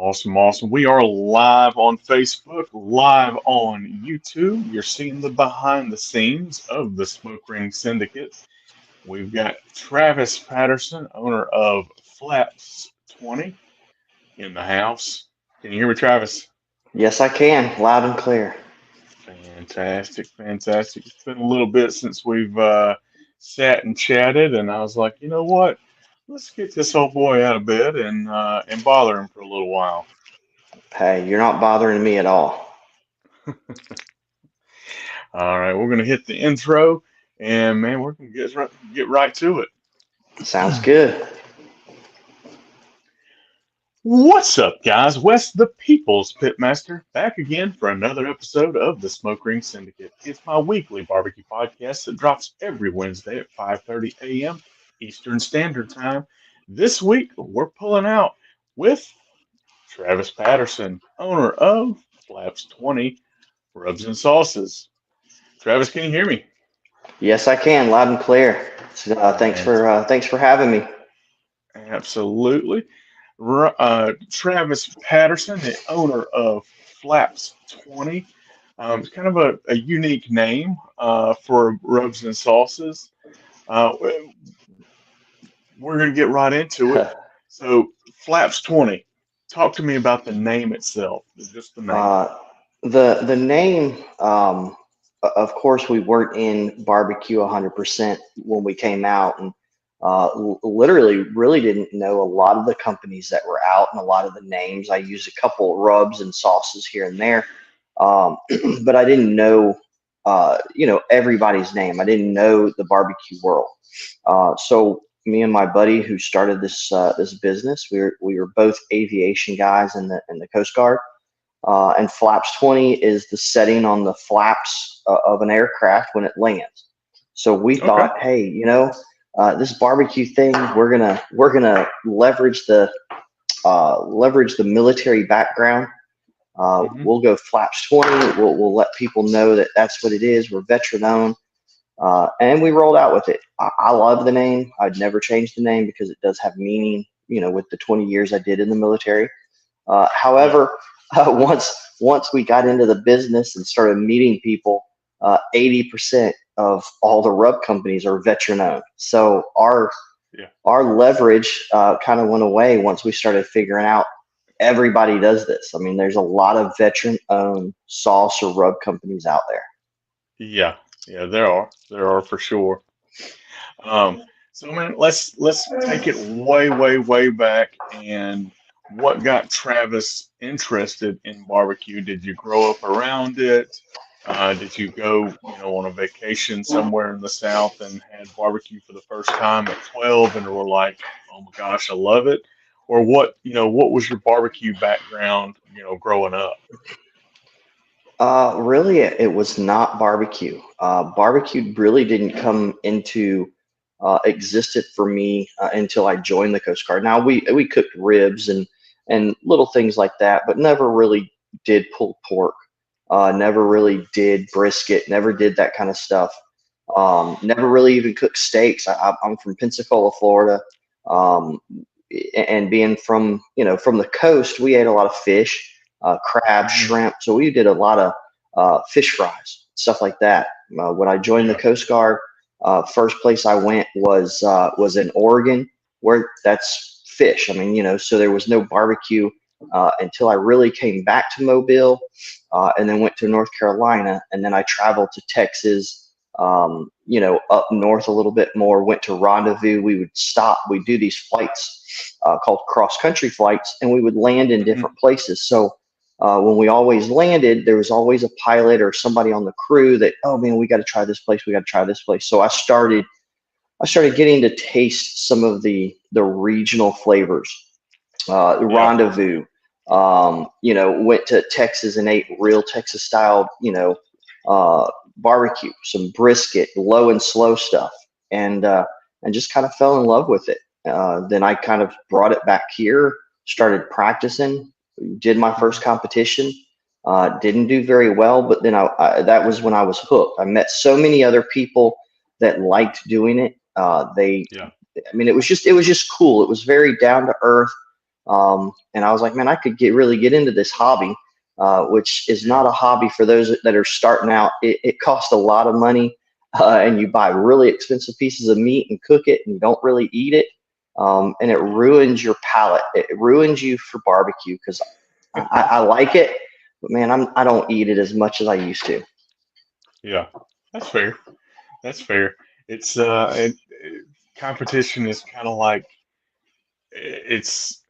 Awesome, awesome. We are live on Facebook, live on YouTube. You're seeing the behind the scenes of the Smoke Ring Syndicate. We've got Travis Patterson, owner of Flaps 20, in the house. Can you hear me, Travis? Yes, I can, loud and clear. Fantastic, fantastic. It's been a little bit since we've sat and chatted, and I was like, you know what? Let's get this old boy out of bed and bother him for a little while. Hey, you're not bothering me at all. All right, we're gonna hit the intro, and man, we're gonna get right to it. Sounds good. What's up, guys? Wes, the People's Pitmaster, back again for another episode of the Smoke Ring Syndicate. It's my weekly barbecue podcast that drops every Wednesday at 5:30 a.m. Eastern Standard Time. This week, we're pulling out with Travis Patterson, owner of Flaps 20 Rubs and Sauces. Travis, can you hear me? Yes, I can, loud and clear. Thanks for having me. Absolutely. Travis Patterson, the owner of Flaps 20. It's kind of a unique name for rubs and sauces. Uh, we're going to get right into it. So, Flaps 20, talk to me about the name itself, just the name. Uh, the name, of course, we weren't in barbecue 100% when we came out, and literally really didn't know a lot of the companies that were out and a lot of the names. I used a couple rubs and sauces here and there, um, but I didn't know, everybody's name. I didn't know the barbecue world. So me and my buddy who started this business, we were both aviation guys in the Coast Guard. And flaps 20 is the setting on the flaps of an aircraft when it lands. So we Okay. thought, hey, this barbecue thing, we're gonna leverage the military background. Hmm. We'll go flaps 20. We'll let people know that that's what it is. We're veteran owned. And we rolled out with it. I love the name. I'd never change the name because it does have meaning, with the 20 years I did in the military. Yeah. However, once we got into the business and started meeting people, 80% of all the rub companies are veteran owned. So our Yeah. our leverage kind of went away once we started figuring out everybody does this. I mean, there's a lot of veteran owned sauce or rub companies out there. Yeah. Yeah, there are for sure. Um, so man, let's take it way, way, way back. And what got Travis interested in barbecue? Did you grow up around it? Did you go, on a vacation somewhere in the South and had barbecue for the first time at 12 and were like, oh my gosh, I love it? Or what was your barbecue background, growing up? Really, it was not barbecue. Barbecue really didn't come into existed for me until I joined the Coast Guard. Now we cooked ribs and little things like that, but never really did pulled pork. Never really did brisket. Never did that kind of stuff. Never really even cooked steaks. I'm from Pensacola, Florida, um, and being from the coast, we ate a lot of fish, crab, Hmm. shrimp. So we did a lot of fish fries, stuff like that. When I joined the Yeah. Coast Guard, first place I went was in Oregon, where that's fish. I mean, so there was no barbecue until I really came back to Mobile, and then went to North Carolina, and then I traveled to Texas. Up north a little bit more. Went to Rendezvous. We would stop. We do these flights called cross country flights, and we would land in Hmm. different places. So when we always landed, there was always a pilot or somebody on the crew that, oh man, we got to try this place. We got to try this place. So I started getting to taste some of the regional flavors. Yeah. Rendezvous. Went to Texas and ate real Texas style, barbecue, some brisket, low and slow stuff, and just kind of fell in love with it. Then I kind of brought it back here, started practicing, did my Hmm. first competition. Didn't do very well, but then that was when I was hooked. I met so many other people that liked doing it. Yeah. I mean, it was just cool. It was very down to earth. And I was like, man, I could really get into this hobby, which is Yeah. not a hobby for those that are starting out. It costs a lot of money, and you buy really expensive pieces of meat and cook it, and you don't really eat it. And it ruins your palate. It ruins you for barbecue because I like it, but man, I don't eat it as much as I used to. Yeah. That's fair. That's fair. It's competition is kind of like it's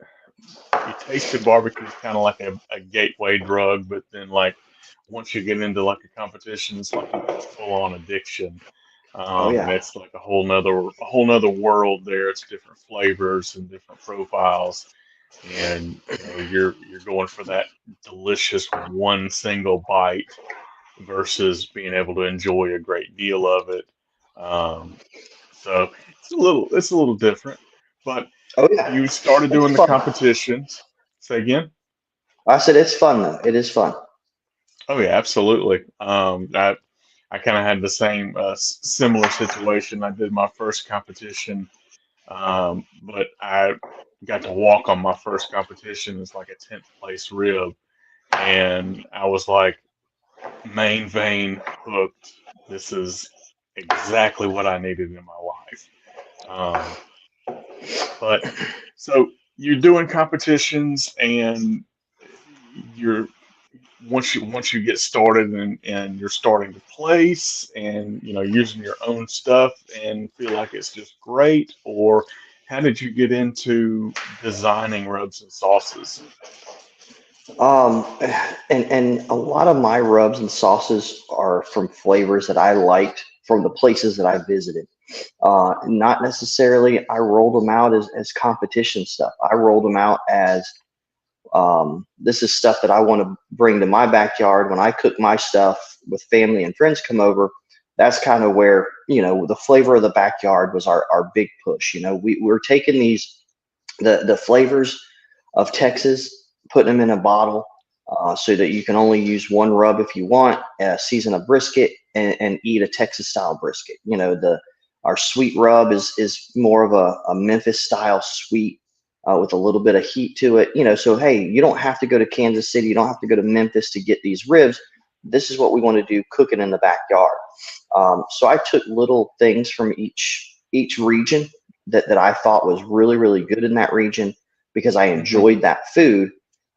you tasted barbecue is kind of like a gateway drug, but then like once you get into like a competition, it's like a full on addiction. Oh And yeah. it's like a whole nother world there. It's different flavors and different profiles, and you're going for that delicious one single bite versus being able to enjoy a great deal of it. Um, so it's a little different, but Oh yeah. you started It's doing the fun. competitions. Say again? I said it's fun though. It is fun. Oh yeah, absolutely. I kind of had the same similar situation. I did my first competition, but I got to walk on my first competition. It's like a 10th place rib, and I was like, main vein hooked. This is exactly what I needed in my life. Um, but so you're doing competitions, and you're once you get started, and you're starting to place, and using your own stuff and feel like it's just great, or how did you get into designing rubs and sauces? Um, and a lot of my rubs and sauces are from flavors that I liked from the places that I visited. Not necessarily I rolled them out as competition stuff. I rolled them out as this is stuff that I want to bring to my backyard when I cook my stuff with family and friends come over. That's kind of where, the flavor of the backyard was our big push. We're taking the flavors of Texas, putting them in a bottle so that you can only use one rub if you want, season a brisket, and eat a Texas style brisket. The our sweet rub is more of a Memphis style sweet with a little bit of heat to it. So hey, you don't have to go to Kansas City, you don't have to go to Memphis to get these ribs. This is what we want to do, cooking in the backyard. So I took little things from each region that I thought was really, really good in that region because I Hmm. enjoyed that food.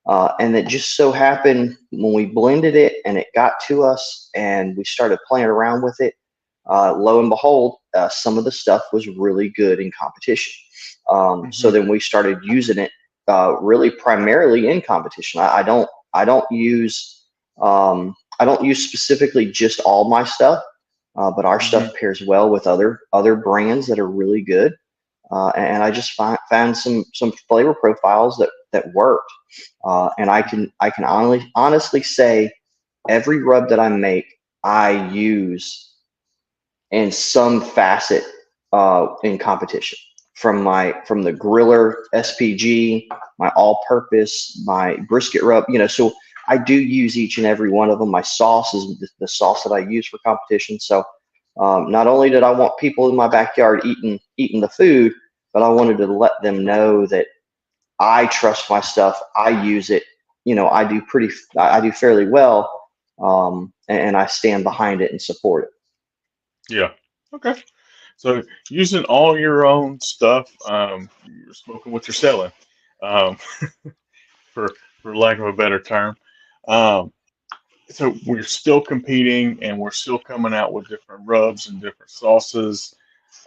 And it just so happened when we blended it and it got to us and we started playing around with it, lo and behold, some of the stuff was really good in competition. So Hmm. then we started using it really primarily in competition. I don't use specifically just all my stuff, but our Hmm. stuff pairs well with other brands that are really good. And I just found some flavor profiles that worked. And I can honestly say every rub that I make, I use in some facet in competition. From the griller SPG, my all-purpose, my brisket rub. So I do use each and every one of them. My sauce is the sauce that I use for competition. So not only did I want people in my backyard eating the food, but I wanted to let them know that I trust my stuff. I use it. I do fairly well, and I stand behind it and support it. Yeah. Okay. So using all your own stuff, you're smoking what you're selling, um, for lack of a better term. Um, so we're still competing, and we're still coming out with different rubs and different sauces.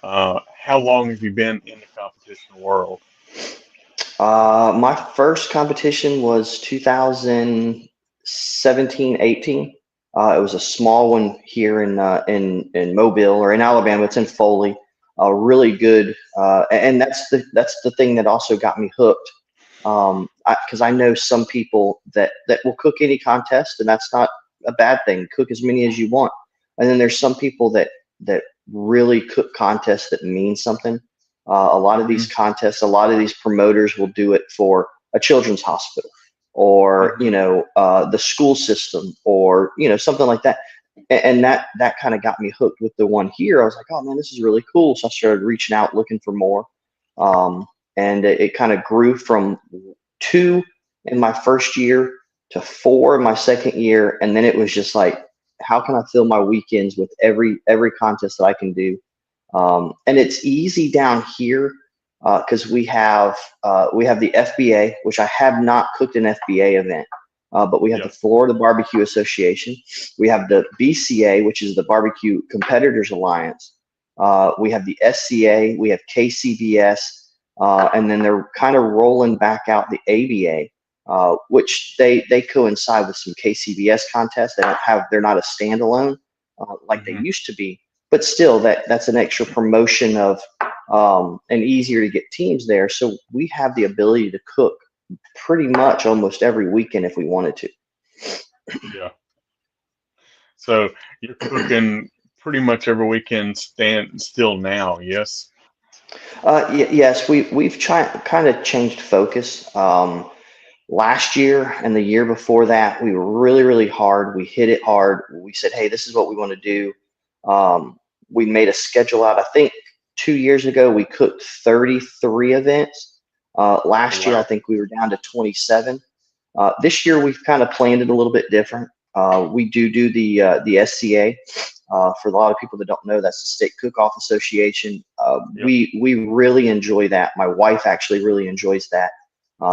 How long have you been in the competition world? My first competition was 2017, 18. It was a small one here in Mobile or in Alabama. It's in Foley. Really good, and that's the thing that also got me hooked. Because I know some people that will cook any contest, and that's not a bad thing. Cook as many as you want, and then there's some people that really cook contests that mean something. A lot of these Hmm. contests, a lot of these promoters will do it for a children's hospital or Hmm. the school system or something like that. And that kind of got me hooked with the one here. I was like, oh man, this is really cool. So I started reaching out, looking for more, um, and it kind of grew from 2 in my first year to 4 in my second year, and then it was just like, how can I fill my weekends with every contest that I can do? And it's easy down here because we have the FBA, which I have not cooked an FBA event, but we have the Yep. Florida Barbecue Association. We have the BCA, which is the Barbecue Competitors Alliance. We have the SCA. We have KCBS, and then they're kind of rolling back out the ABA. Which they coincide with some KCBS contests. They're not a standalone like they Hmm. used to be, but still that's an extra promotion of and easier to get teams there. So we have the ability to cook pretty much almost every weekend if we wanted to. Yeah. So you're cooking pretty much every weekend stand still now, yes? Yes, we've kind of changed focus. Last year and the year before that, we were really hard. We hit it hard. We said, hey, this is what we want to do. We made a schedule out. I think 2 years ago, we cooked 33 events. Oh, Last year, I wow. think we were down to 27. This year, we've kind of planned it a little bit different. We do the SCA. For a lot of people that don't know, that's the State Cook-Off Association. Yep. We really enjoy that. My wife actually really enjoys that.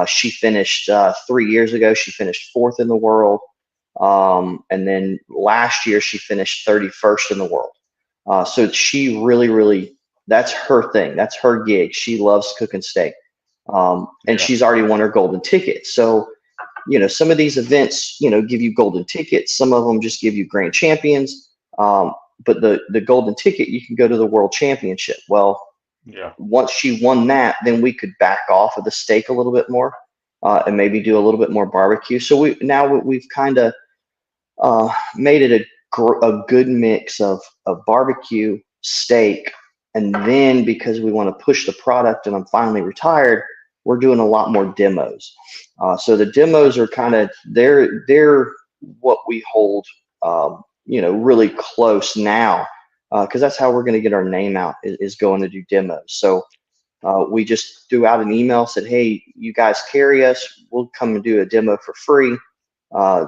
She finished 3 years ago. She finished fourth in the world, and then last year she finished 31st in the world. So she really that's her thing. That's her gig. She loves cooking steak, and Yeah. she's already won her golden ticket. So some of these events give you golden tickets. Some of them just give you grand champions. But the golden ticket, you can go to the world championship. Well, Yeah. once she won that, then we could back off of the steak a little bit more and maybe do a little bit more barbecue. So we've kind of made it a good mix of barbecue, steak, and then because we want to push the product and I'm finally retired, we're doing a lot more demos. So the demos are kind of they're what we hold really close now because that's how we're going to get our name out is going to do demos. So we just threw out an email, said, hey, you guys carry us. We'll come and do a demo for free.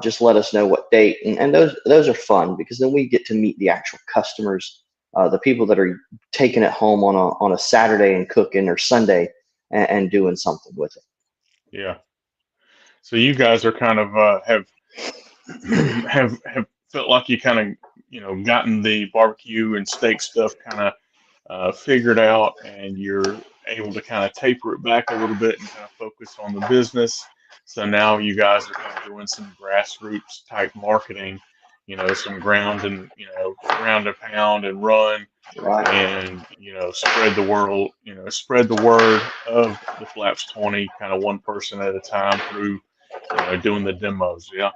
Just let us know what date. And those are fun because then we get to meet the actual customers, the people that are taking it home on a Saturday and cooking or Sunday and doing something with Yeah. So you guys are kind of have have felt like you kind of gotten the barbecue and steak stuff kind of figured out, and you're able to kind of taper it back a little bit and kind of focus on the business. So now you guys are kind of doing some grassroots type marketing, some ground and pound and run, it. Right. and spread the word of the Flaps 20 kind of one person at a time through doing the demos. Yeah.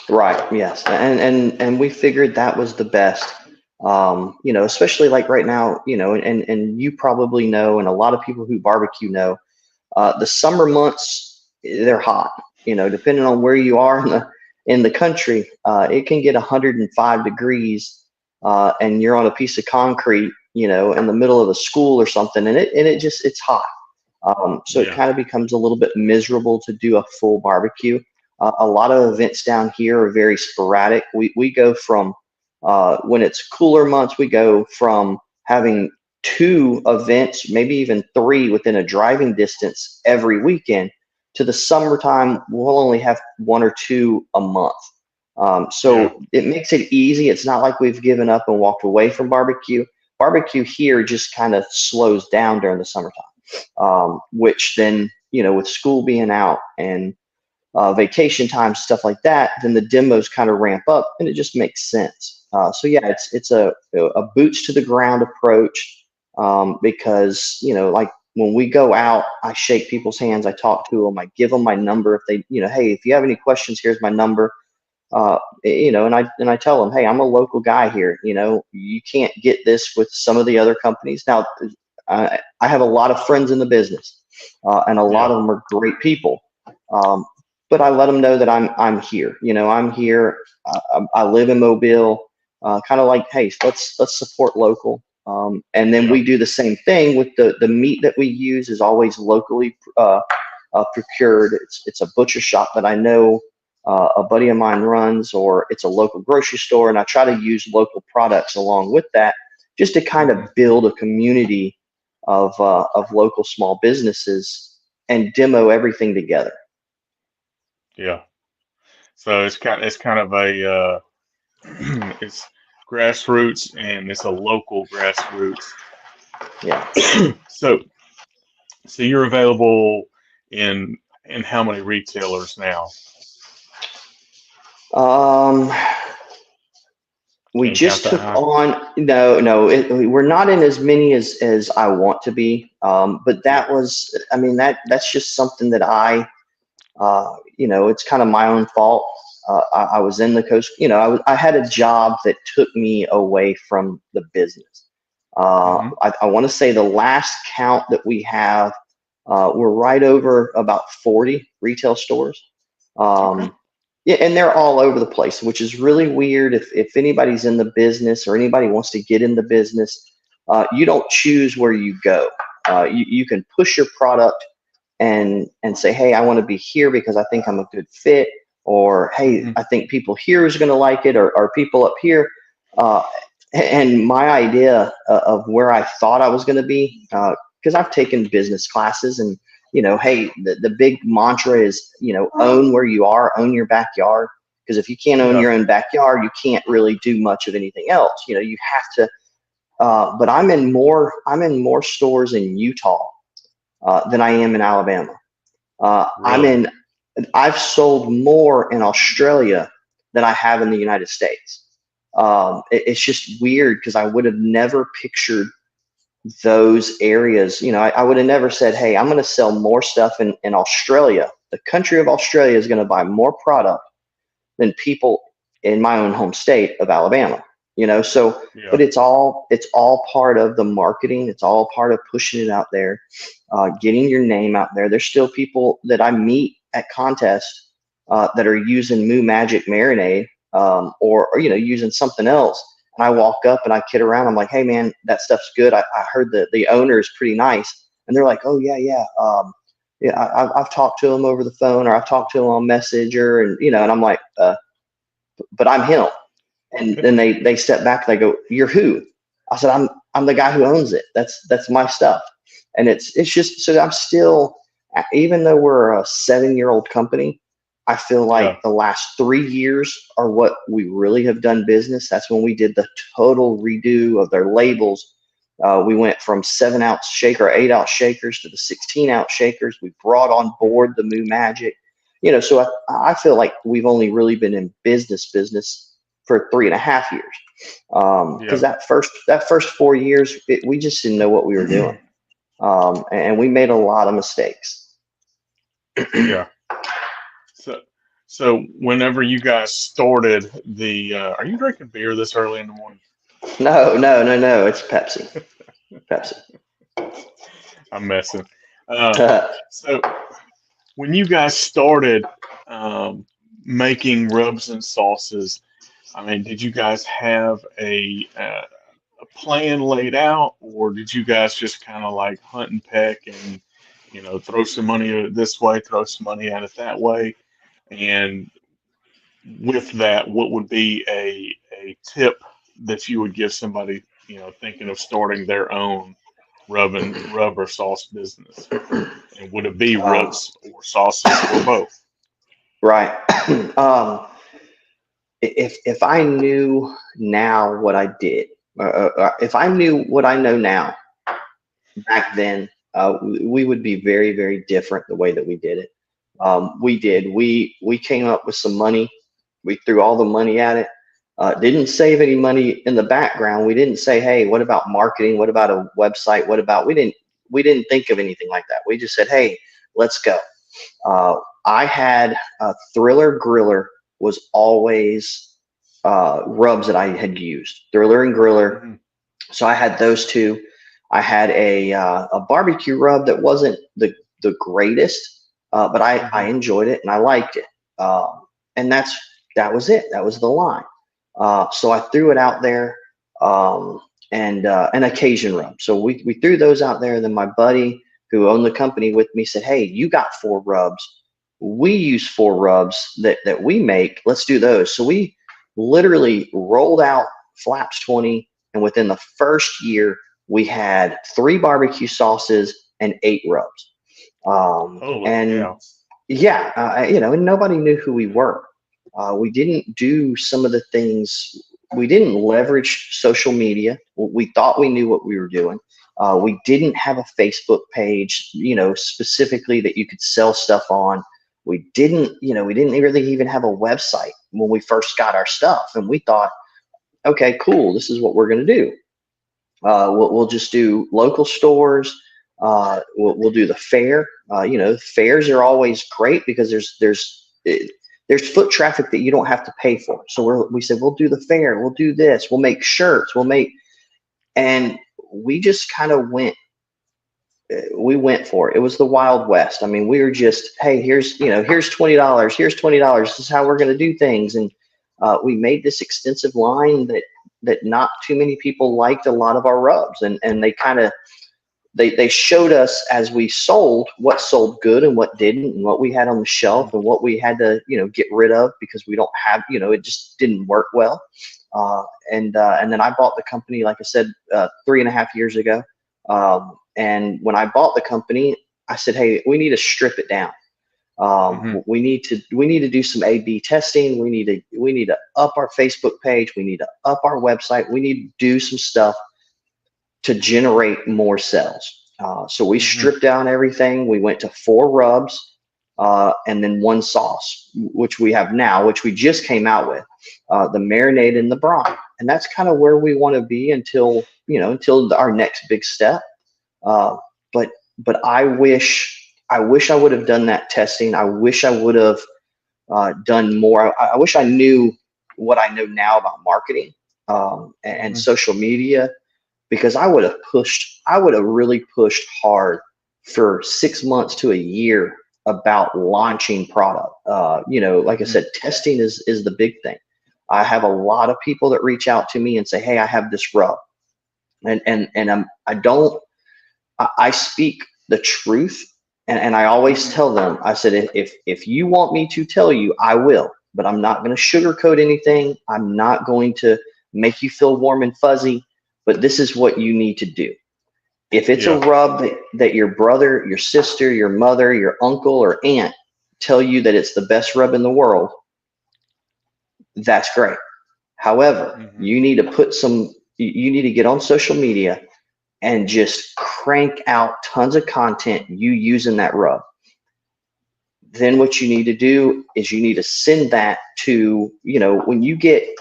Right. Yes. And we figured that was the best. Especially like right now, and you probably know, and a lot of people who barbecue know, the summer months they're hot. Depending on where you are in the country, it can get 105 degrees, and you're on a piece of concrete, in the middle of a school or something, and it's hot. So it Yeah. kind of becomes a little bit miserable to do a full barbecue. A lot of events down here are very sporadic. We go from when it's cooler months, we go from having 2 events, maybe even 3 within a driving distance every weekend, to the summertime, we'll only have 1 or 2 a month. Yeah. So it makes it easy. It's not like we've given up and walked away from barbecue. Barbecue here just kind of slows down during the summertime, which then, with school being out and vacation time, stuff like that, then the demos kind of ramp up and it just makes sense. So yeah, it's a boots to the ground approach because, like when we go out, I shake people's hands, I talk to them, I give them my number. If they, hey, if you have any questions, here's my number. And I tell them, hey, I'm a local guy here. You can't get this with some of the other companies. Now, I have a lot of friends in the business, and a lot Yeah. of them are great people. Um, but I let them know that I'm here. I'm here. I live in Mobile. Kind of like, hey, let's support local. And then Yeah. we do the same thing with the meat that we use is always locally procured. It's a butcher shop that I know a buddy of mine runs, or it's a local grocery store, and I try to use local products along with that, just to kind of Hmm. build a community of local small businesses and demo everything together. Yeah. So it's kind of a it's grassroots and it's a local grassroots. Yeah. So so you're available in how many retailers now? Um, we Can't count just that took high. on, no, we're not in as many as I want to be. But Yeah. that was, I mean, that's just something that it's kind of my own fault. I was in the coast, I had a job that took me away from the business. Hmm. I want to say the last count that we have, we're right over about 40 retail stores. Okay. Um, yeah, and they're all over the place, which is really weird. If anybody's in the business or anybody wants to get in the business, you don't choose where you go. You can push your product and say, hey, I want to be here because I think I'm a good fit, or hey, Hmm. I think people here is going to like it, or people up here. Uh, and my idea of where I thought I was going to be, because I've taken business classes, and hey, the big mantra is, own where you are, own your backyard. Because if you can't own Yeah. your own backyard, you can't really do much of anything else. You have to. But I'm in more stores in Utah than I am in Alabama. Uh, I'm Really. in. I've sold more in Australia than I have in the United States. It's just weird because I would have never pictured those areas. I would have never said, "Hey, I'm going to sell more stuff in Australia." The country of Australia is going to buy more product than people in my own home state of Alabama. So but Yeah. it's all part of the marketing. It's all part of pushing it out there, getting your name out there. There's still people that I meet at contests that are using Moo Magic marinade, or using something else. And I walk up and I kid around. I'm like, hey man, that stuff's good. I heard that the owner is pretty nice. And they're like, oh yeah, yeah. Yeah, I've talked to him over the phone, or I've talked to him on Messenger, and I'm like, but I'm him. And then they step back and they go, "You're who?" I said, I'm the guy who owns it. That's my stuff. And it's just, so I'm still, even though we're a 7-year-old company, I feel like Yeah. the last 3 years are what we really have done business. That's when we did the total redo of their labels. We went from 7-ounce shaker, 8-ounce shakers to the 16-ounce shakers. We brought on board the Moo Magic. So I feel like we've only really been in business for 3.5 years. Because Yeah. that first 4 years, we just didn't know what we were doing, and we made a lot of mistakes. Yeah. So so whenever you guys started the are you drinking beer this early in the morning? No, no, no, no. It's Pepsi. Pepsi. I'm messing. Uh, so when you guys started um, making rubs and sauces, I mean, did you guys have a plan laid out, or did you guys just kind of like hunt and peck and throw some money this way, throw some money at it that way? And with that, what would be a tip that you would give somebody thinking of starting their own rub or sauce business? And would it be um, rubs or sauces or both? right. um, if I knew now what I did, if I knew what I know now back then, we would be very, very different the way that we did it. We came up with some money. We threw all the money at it. Didn't save any money in the background. We didn't say, hey, what about marketing? What about a website? We didn't think of anything like that. We just said, hey, let's go. I had Thriller Griller was always rubs that I had used, Thriller and Griller. Hmm. So I had those two. I had a barbecue rub that wasn't the greatest, but I Hmm. enjoyed it and I liked it. And that was it. That was the line. So I threw it out there, um, and an occasion rub. So we threw those out there. And then my buddy who owned the company with me, said, hey, you got 4 rubs. We use 4 rubs that we make. Let's do those. So we literally rolled out Flaps 20. And within the first year, we had 3 barbecue sauces and 8 rubs. Holy And cow. yeah, and nobody knew who we were. We didn't do some of the things. We didn't leverage social media. We thought we knew what we were doing. We didn't have a Facebook page, specifically that you could sell stuff on. We didn't really even have a website when we first got our stuff. And we thought, okay, cool, this is what we're going to do. We'll just do local stores. We'll do the fair. Fairs are always great because there's foot traffic that you don't have to pay for. So we said we'll do the fair. We'll do this. We'll make shirts. And we just kind of went. We went for it. It was the Wild West. I mean, we were just, hey, here's $20. Here's $20. This is how we're going to do things. And we made this extensive line that not too many people liked a lot of our rubs, and they kind of they showed us as we sold what sold good and what didn't, and what we had on the shelf and what we had to get rid of because we don't have it just didn't work well. And then I bought the company, like I said, 3.5 years ago. And when I bought the company, I said, hey, we need to strip it down. Hmm. We need to do some A/B testing. We need to up our Facebook page. We need to up our website. We need to do some stuff to generate more sales. So we Hmm. stripped down everything. We went to 4 rubs and then 1 sauce, which we have now, which we just came out with, the marinade and the brine. And that's kind of where we want to be until our next big step. Uh, but I wish I would have done that testing. I wish I would have done more. I wish I knew what I know now about marketing and Hmm. social media, because I would have really pushed hard for 6 months to a year about launching product. Like I Hmm. said, testing is the big thing. I have a lot of people that reach out to me and say, hey, I have this rub. I speak the truth, and I always tell them, I said, if you want me to tell you, I will, but I'm not going to sugarcoat anything. I'm not going to make you feel warm and fuzzy, but this is what you need to do. If it's a Yeah. rub that your brother, your sister, your mother, your uncle, or aunt tell you that it's the best rub in the world, that's great. However, Hmm. you need to get on social media and just crank out tons of content you using that rub. Then what you need to do is you need to send that to, when you get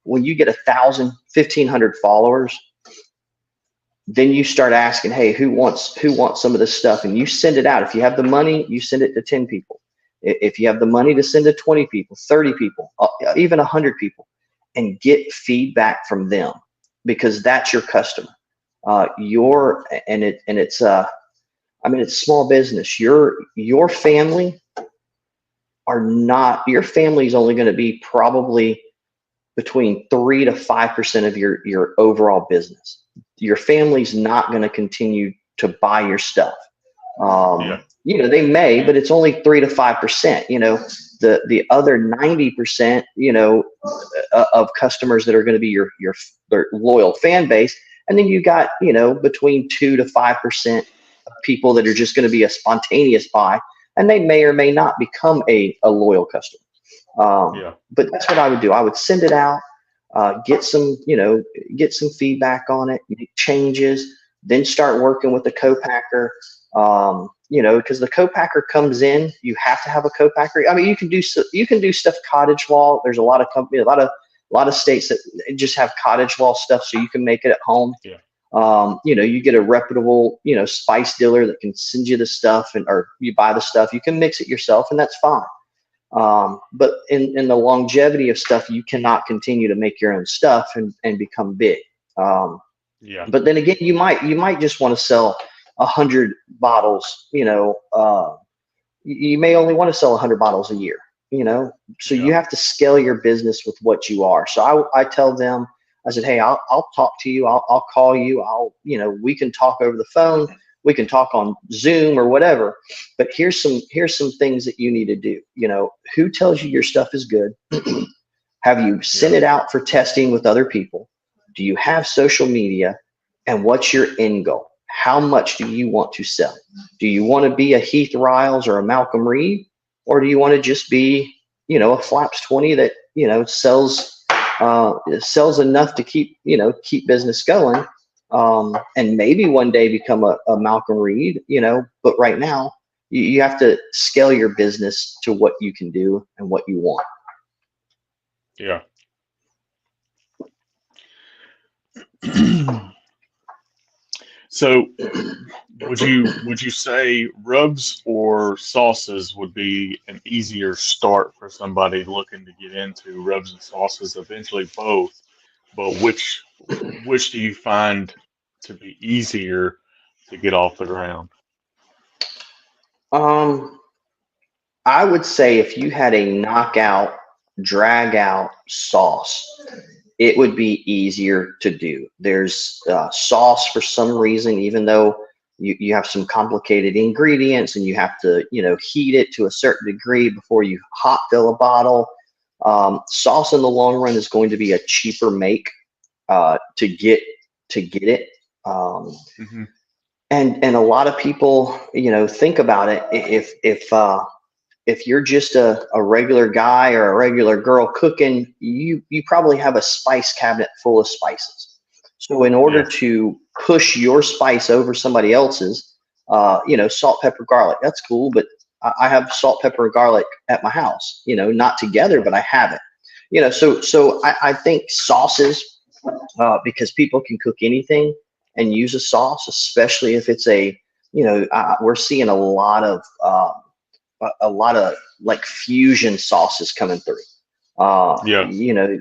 1,000, 1,500 followers, then you start asking, hey, who wants some of this stuff? And you send it out. If you have the money, you send it to 10 people. If you have the money to send to 20 people, 30 people, even 100 people, and get feedback from them, because that's your customer. Your and it and it's I mean, it's small business. Your family are not your family is only going to be probably between 3 to 5% of your overall business. Your family's not going to continue to buy your stuff. Yeah. They may, but it's only 3 to 5%. The other 90%, of customers that are going to be your loyal fan base, and then you got between 2 to 5% of people that are just going to be a spontaneous buy, and they may or may not become a loyal customer. Yeah. But that's what I would do. I would send it out, get some feedback on it, make changes, then start working with the co-packer. Because the co-packer comes in, you have to have a co-packer. I mean, you can do stuff cottage wall. There's a lot of companies, a lot of states that just have cottage wall stuff, so you can make it at home. Yeah. You get a reputable, spice dealer that can send you the stuff, or you buy the stuff. You can mix it yourself, and that's fine. But in the longevity of stuff, you cannot continue to make your own stuff and become big. Um, Yeah. but then again, you might just want to sell 100 bottles. You may only want to sell 100 bottles a year. So you Yeah. have to scale your business with what you are. So I tell them, I said, hey, I'll talk to you. I'll call you. We can talk over the phone. we can talk on Zoom or whatever, but here's some things that you need to do. Who tells you your stuff is good? Have you sent Yeah. it out for testing with other people? Do you have social media? And what's your end goal? How much do you want to sell? Do you want to be a Heath Riles or a Malcolm Reed? Or do you want to just be, a Flaps 20 that, sells enough to keep business going? And maybe one day become a Malcolm Reed, but right now you have to scale your business to what you can do and what you want. Yeah. So would you say rubs or sauces would be an easier start for somebody looking to get into rubs and sauces? Eventually both, but which do you find to be easier to get off the ground? Um, I would say if you had a knockout, drag out sauce, it would be easier to do. There's sauce for some reason, even though you have some complicated ingredients and you have to, heat it to a certain degree before you hot fill a bottle. Sauce in the long run is going to be a cheaper make to get it. Um, Hmm. and a lot of people, think about it. If you're just a regular guy or a regular girl cooking, you probably have a spice cabinet full of spices. So in order Yeah. to push your spice over somebody else's, salt, pepper, garlic, that's cool, but I have salt, pepper, and garlic at my house, not together, Yeah. but I have it. So I think sauces, because people can cook anything and use a sauce, especially if it's we're seeing a lot of like fusion sauces coming through. Yeah.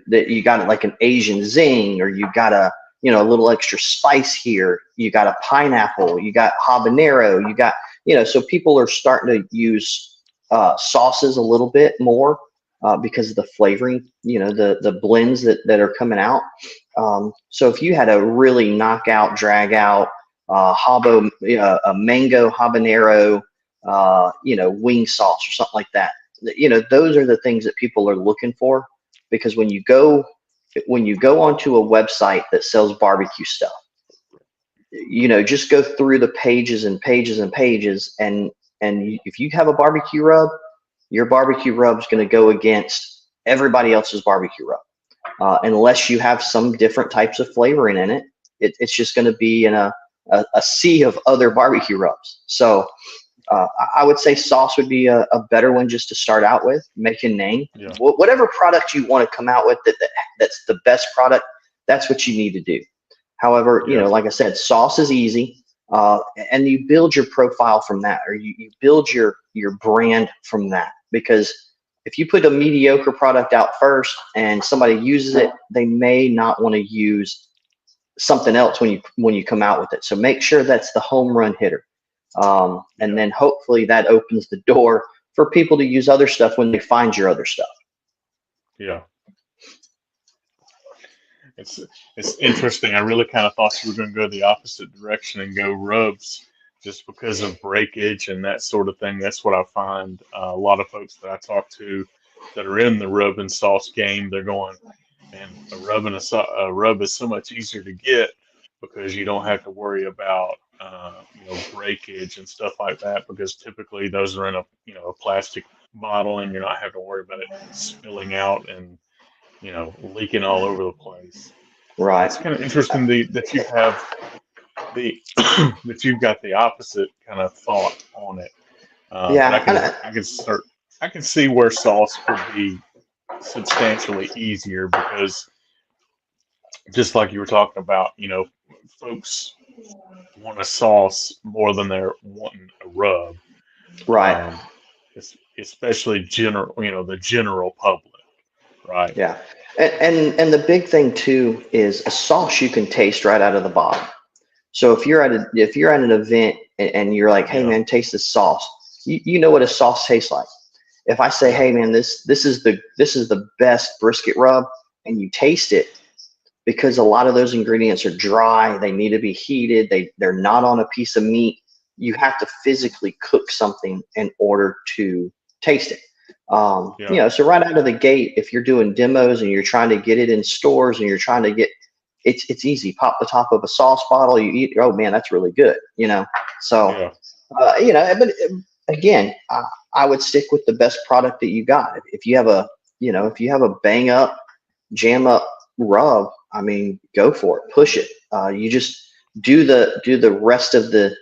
That you got like an Asian zing, or you got a little extra spice here. You got a pineapple, you got habanero, you got, so people are starting to use sauces a little bit more because of the flavoring, the blends that are coming out. So if you had a really knockout, drag out, a mango habanero, wing sauce or something like that. Those are the things that people are looking for, because when you go onto a website that sells barbecue stuff, just go through the pages and pages and pages, and if you have a barbecue rub, your barbecue rub is going to go against everybody else's barbecue rub, unless you have some different types of flavoring in it. It's just going to be in a sea of other barbecue rubs. So I would say sauce would be a better one just to start out with, make a name. Yeah. Whatever product you want to come out with that's the best product, that's what you need to do. However, Yeah. like I said, sauce is easy, and you build your profile from that, or you build your brand from that. Because if you put a mediocre product out first and somebody uses it, they may not want to use something else when you come out with it. So make sure that's the home run hitter. And Yeah. then hopefully that opens the door for people to use other stuff when they find your other stuff. Yeah. It's it's interesting. I really kind of thought you were going to go the opposite direction and go rubs just because of breakage and that sort of thing. That's what I find a lot of folks that I talk to that are in the rub and sauce game. They're going, and a rub is so much easier to get because you don't have to worry about breakage and stuff like that, because typically those are in a plastic bottle and you're not having to worry about it spilling out and leaking all over the place. So Right. it's kind of interesting that you have the that you've got the opposite kind of thought on it. But Yeah. I can see where sauce would be substantially easier because just like you were talking about, folks want a sauce more than they're wanting a rub. Right. Um, especially the general public, right? Yeah. And the big thing too is a sauce you can taste right out of the bottle. So if you're at an event and you're like, hey Yeah, man, taste this sauce, you know what a sauce tastes like. If I say, yeah, hey man, this is the best brisket rub, and you taste it, because a lot of those ingredients are dry, they need to be heated, they're not on a piece of meat. you have to physically cook something in order to taste it. Yeah. So right out of the gate, if you're doing demos and you're trying to get it in stores and you're trying to get, it's easy. Pop the top of a sauce bottle, you eat. Oh man, that's really good. So Yeah. but again, I would stick with the best product that you got. If you have a, if you have a bang up, jam up rub, I mean, go for it, push it. You just do the rest of the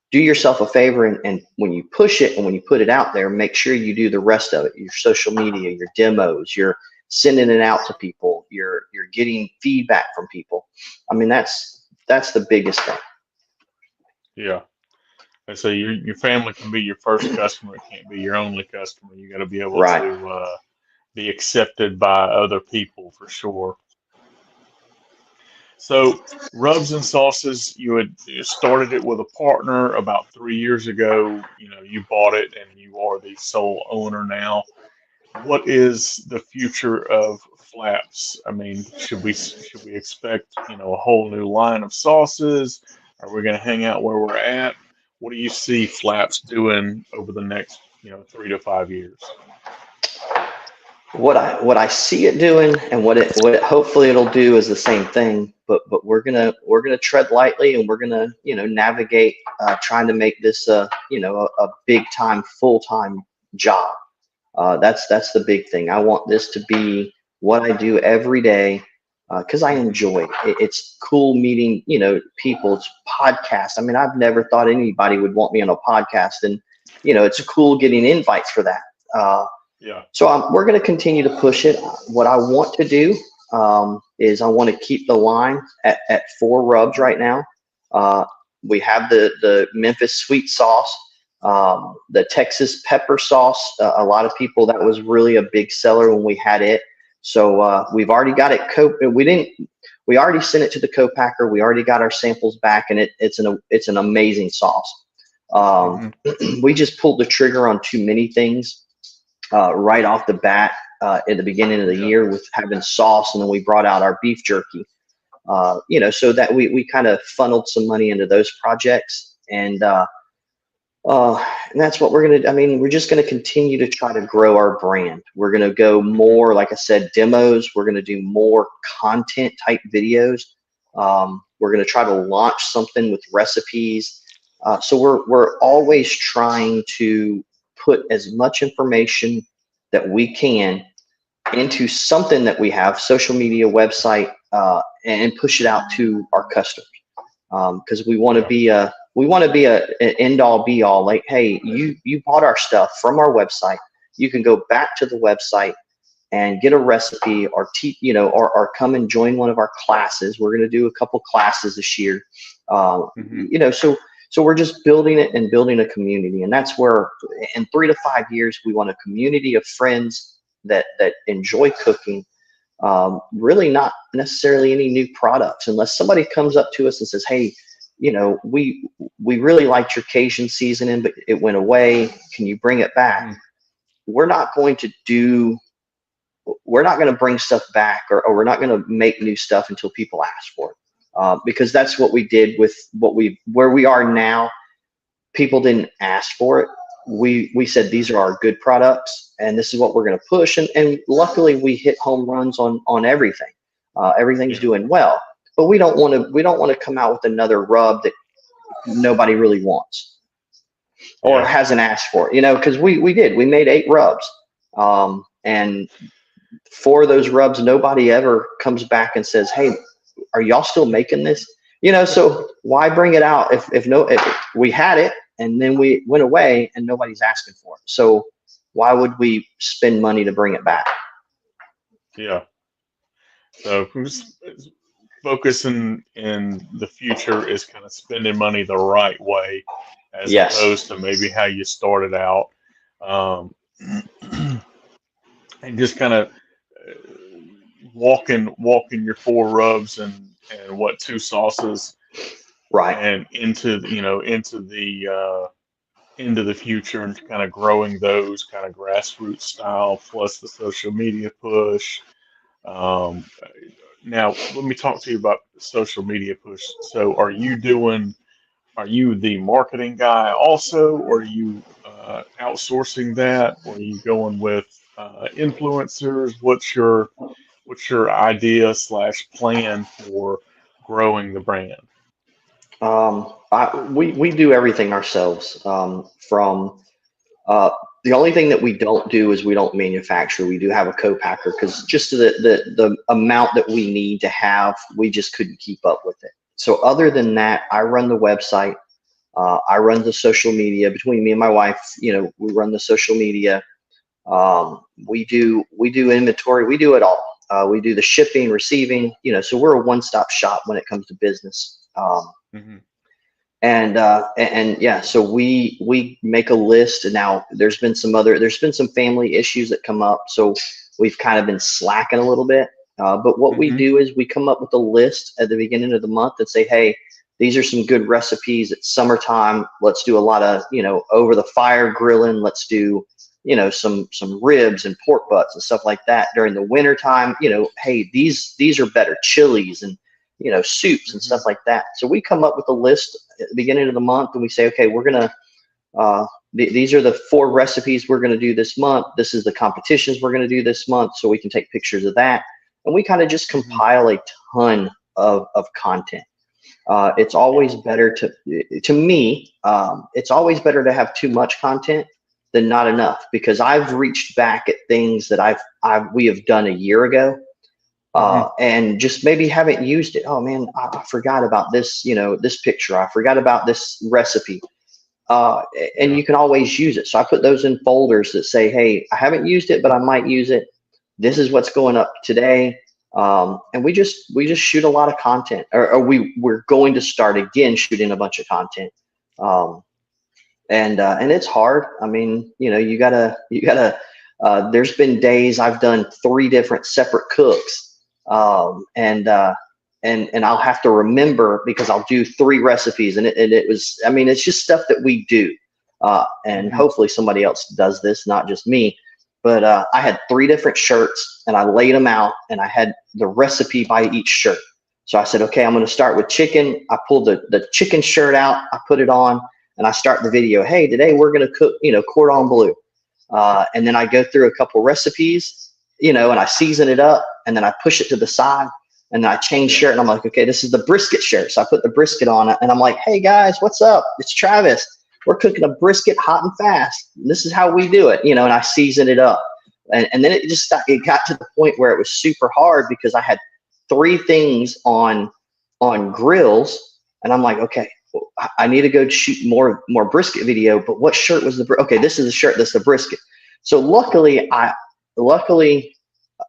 do yourself a favor, and when you push it and when you put it out there, make sure you do the rest of it. Your social media, your demos, you're sending it out to people, you're getting feedback from people. I mean, that's the biggest thing. Yeah. And so your family can be your first customer. It can't be your only customer. You got to be able Right. to be accepted by other people for sure. So rubs and sauces, you started it with a partner about 3 years ago. You bought it and you are the sole owner now. What is the future of Flaps? I mean, should we expect, a whole new line of sauces? Are we going to hang out where we're at? What do you see Flaps doing over the next, 3 to 5 years? What I see it doing, and what it hopefully it'll do is the same thing, but we're gonna tread lightly, and we're gonna navigate, trying to make this a big time, full time job. That's the big thing. I want this to be what I do every day, because I Hmm. enjoy it. It's cool meeting people. It's podcasts. I mean, I've never thought anybody would want me on a podcast, and it's cool getting invites for that. Yeah. So we're going to continue to push it. What I want to do, is I want to keep the line at 4 rubs right now. Uh, we have the Memphis sweet sauce, the Texas pepper sauce. A lot of people, that was really a big seller when we had it. So we've already got it. We already sent it to the co-packer. We already got our samples back, and it's an amazing sauce. Um, Hmm. we just pulled the trigger on too many things right off the bat, at the beginning of the Yeah. year, with having sauce, and then we brought out our beef jerky. So that we kind of funneled some money into those projects, and that's what we're gonna. I mean, we're just gonna continue to try to grow our brand. We're gonna go Hmm. more, like I said, demos. We're gonna do more content type videos. We're gonna try to launch something with recipes. So we're always trying to put as much information that we can into something that we have, social media, website, and push it out to our customers, because Yeah. we want to be an end all be all. Like, hey, you bought our stuff from our website. You can go back to the website and get a recipe, or or come and join one of our classes. We're going to do a couple classes this year. Hmm. So we're just building it and building a community, and that's where in 3 to 5 years we want a community of friends that enjoy cooking. Really not necessarily any new products, unless somebody comes up to us and says, hey, we really liked your Cajun seasoning, but it went away. Can you bring it back? Hmm. We're not going to do, we're not going to bring stuff back, or we're not going to make new stuff until people ask for it. Because that's what we did with where we are now. People didn't ask for it. We said these are our good products, and this is what we're going to push. And luckily, we hit home runs on everything. Everything's Yeah. doing well, but we don't want to come out with another rub that nobody really wants or Yeah. hasn't asked for. Because we made 8 rubs, and 4 of those rubs, nobody ever comes back and says, hey, are y'all still making this? So why bring it out if we had it and then we went away and nobody's asking for it? So why would we spend money to bring it back? Yeah. So who's focusing in the future is kind of spending money the right way, as Yes. opposed to maybe how you started out, um, and just kind of walking your 4 rubs and what 2 sauces Right. and into the future, and kind of growing those kind of grassroots style, plus the social media push. Um, Now, let me talk to you about the social media push. So, are you doing are you the marketing guy also, or are you outsourcing that, or are you going with influencers? What's your idea slash plan for growing the brand? We do everything ourselves. From uh, the only thing that we don't do is we don't manufacture. We do have a co-packer because just the amount that we need to have, we just couldn't keep up with it. So other than that, I run the website. I run the social media between me and my wife. We run the social media. We do inventory. We do it all. We do the shipping, receiving. So we're a one-stop shop when it comes to business. Hmm. And yeah, so we make a list. And now there's been some family issues that come up, so we've kind of been slacking a little bit. But what we Hmm. do is we come up with a list at the beginning of the month and say, hey, these are some good recipes. It's summertime. Let's do a lot of over the fire grilling. Let's do some ribs and pork butts and stuff like that during the winter time. Hey, these are better chilies and soups and Hmm. stuff like that. So we come up with a list at the beginning of the month and we say, okay, we're gonna these are the 4 recipes we're gonna do this month. This is the competitions we're gonna do this month, so we can take pictures of that, and we kind of just Hmm. compile a ton of content. It's Yeah. always better to me. It's always better to have too much content than not enough, because I've reached back at things that we have done a year ago, Hmm. and just maybe haven't used it. Oh man, I forgot about this, this picture. I forgot about this recipe. Uh, and Yeah. you can always use it. So I put those in folders that say, hey, I haven't used it, but I might use it. This is what's going up today. And we just shoot a lot of content, or we're going to start again shooting a bunch of content. Um, and it's hard. I mean, you gotta. There's been days I've done 3 different separate cooks, and I'll have to remember because I'll do 3 recipes, and it was. I mean, it's just stuff that we do, and Hmm. hopefully somebody else does this, not just me. But I had 3 different shirts, and I laid them out, and I had the recipe by each shirt. So I said, okay, I'm going to start with chicken. I pulled the chicken shirt out, I put it on, and I start the video. Hey, today we're going to cook, cordon bleu. And then I go through a couple recipes, and I season it up, and then I push it to the side, and then I change Yeah. shirt, and I'm like, okay, this is the brisket shirt. So I put the brisket on it, and I'm like, hey guys, what's up? It's Travis. We're cooking a brisket hot and fast. This is how we do it, and I season it up. And then it got to the point where it was super hard because I had 3 things on grills, and I'm like, okay, I need to go shoot more brisket video. But what shirt was okay? This is the shirt. That's the brisket. So luckily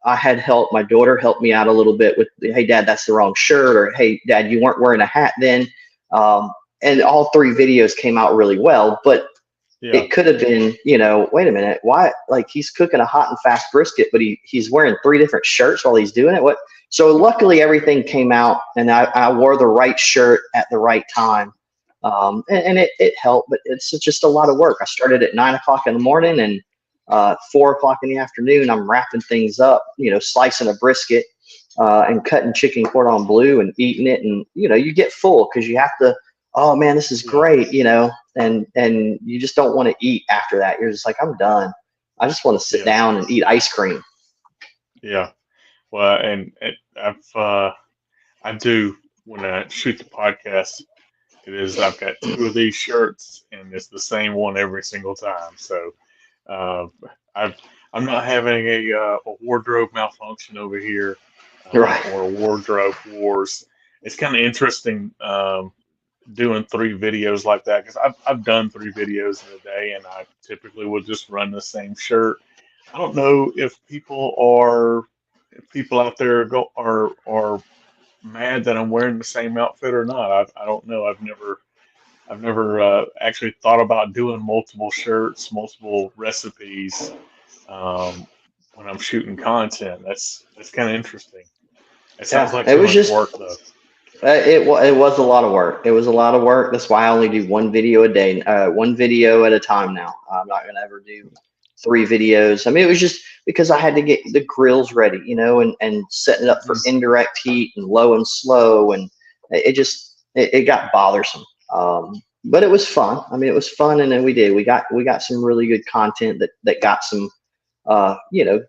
I had help. My daughter helped me out a little bit with, hey dad, that's the wrong shirt, or hey dad, you weren't wearing a hat then. Um, and all 3 videos came out really well, but Yeah. it could have been, wait a minute, why? Like, he's cooking a hot and fast brisket, but he's wearing 3 different shirts while he's doing it. What? So luckily everything came out, and I wore the right shirt at the right time, and it helped. But it's just a lot of work. I started at 9 o'clock in the morning, and 4 o'clock in the afternoon, I'm wrapping things up, slicing a brisket, and cutting chicken cordon bleu and eating it, and you get full because you have to. Oh man, this is Yeah. great, and you just don't want to eat after that. You're just like, I'm done. I just want to sit Yeah. down and eat ice cream. Yeah. Well, I do when I shoot the podcast. I've got 2 of these shirts, and it's the same one every single time. So uh, I've I'm not having a wardrobe malfunction over here, Right. or a wardrobe wars. It's kind of interesting, doing 3 videos like that, because I've done 3 videos in a day, and I typically will just run the same shirt. I don't know if people out there are mad that I'm wearing the same outfit or not. I don't know. I've never actually thought about doing multiple shirts, multiple recipes, um, when I'm shooting content. That's kind of interesting. It sounds Yeah, like it too was much just work though. it was a lot of work. It was a lot of work. That's why I only do 1 video a day, 1 video at a time now. I'm not gonna ever do 3 videos. I mean, it was just because I had to get the grills ready, and setting it up for Hmm. indirect heat and low and slow, and it got bothersome. But it was fun. I mean, it was fun, and then we got some really good content that got some